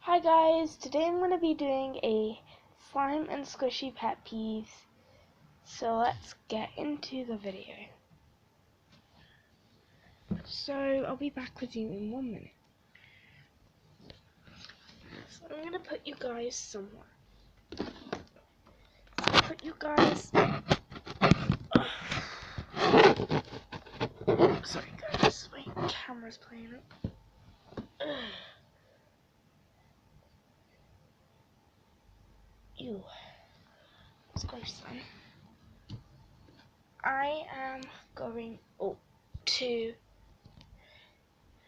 Hi guys, today I'm going to be doing a slime and squishy pet peeves, so let's get into the video. So I'll be back with you in 1 minute. So I'm going to put you guys somewhere. Sorry guys, my camera's playing up. Ew, that's gross then. I am going to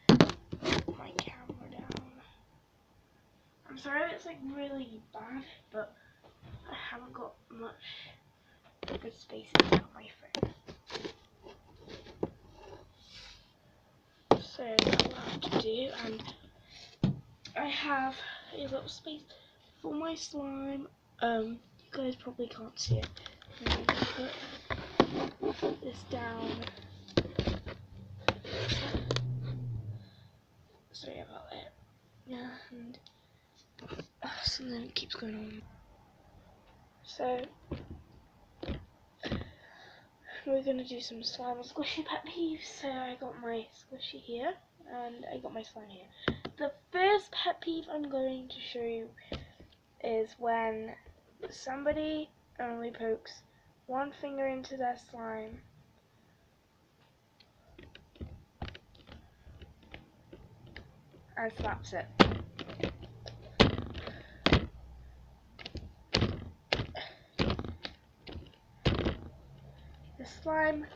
put my camera down. I'm sorry it's like really bad, but I haven't got much good space on my phone. So that's what I have to do, and I have a little space for my slime. You guys probably can't see it. I'm going to put this down. Sorry about it. Yeah, and something keeps going on. So we're gonna do some slime and squishy pet peeves. So I got my squishy here, and I got my slime here. The first pet peeve I'm going to show you is when somebody only pokes one finger into their slime and slaps it. The slime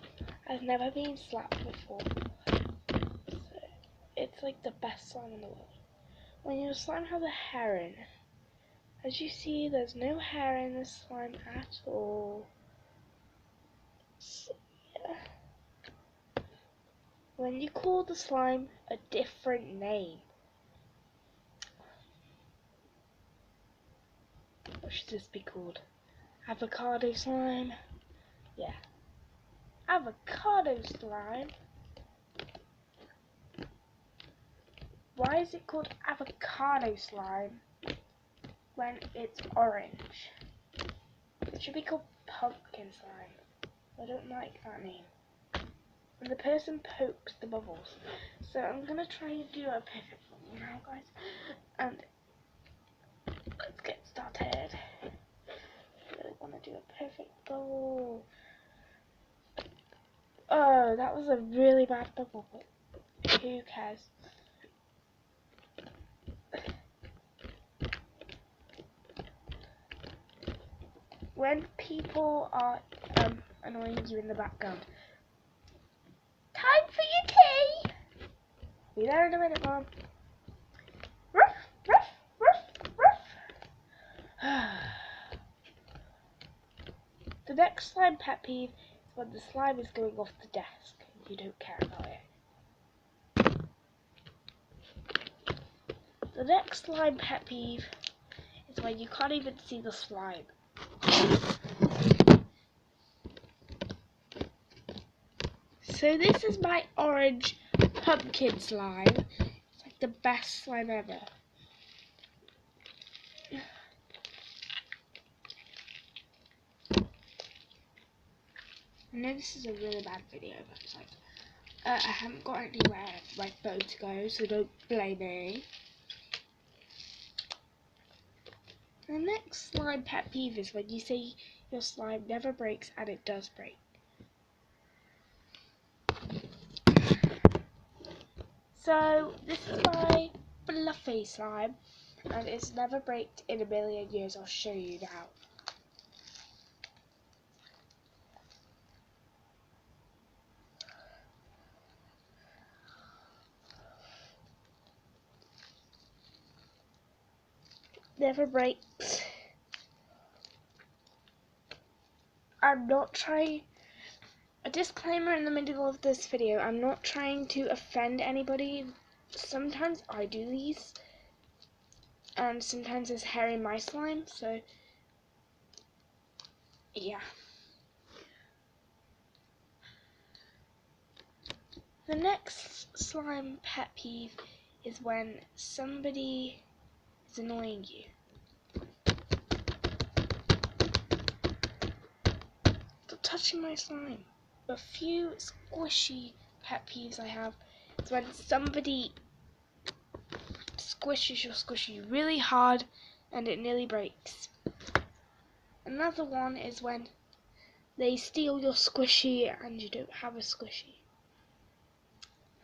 has never been slapped before, so it's like the best slime in the world. When your slime has a hair in, as you see, there's no hair in this slime at all. So, yeah. When you call the slime a different name, what should this be called? Avocado slime? Yeah. Avocado slime? Why is it called avocado slime when it's orange? It should be called pumpkin slime. I don't like that name. And the person pokes the bubbles. So I'm going to try and do a perfect bubble now, guys. And let's get started. I really want to do a perfect bubble. Oh, that was a really bad bubble, but who cares? When people are annoying you in the background, time for your tea! Be there in a minute, Mom. Ruff, ruff, ruff, ruff. The next slime pet peeve is when the slime is going off the desk and you don't care about it. The next slime pet peeve is when you can't even see the slime. So this is my orange pumpkin slime. It's like the best slime ever. I know this is a really bad video, but it's like, I haven't got anywhere for my phone to go, so don't blame me. The next slime pet peeve is when you say your slime never breaks and it does break. So this is my fluffy slime, and it's never breaked in a million years. I'll show you now. Never breaks. I'm not trying. A disclaimer in the middle of this video, I'm not trying to offend anybody. Sometimes I do these, and sometimes there's hair in my slime, so yeah. The next slime pet peeve is when somebody is annoying you. Stop touching my slime. A few squishy pet peeves I have is when somebody squishes your squishy really hard and it nearly breaks. Another one is when they steal your squishy and you don't have a squishy.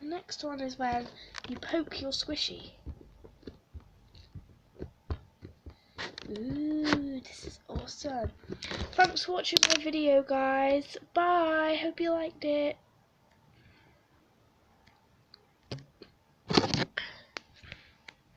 The next one is when you poke your squishy. Ooh, this is awesome. Thanks for watching my video, guys. Bye. Hope you liked it.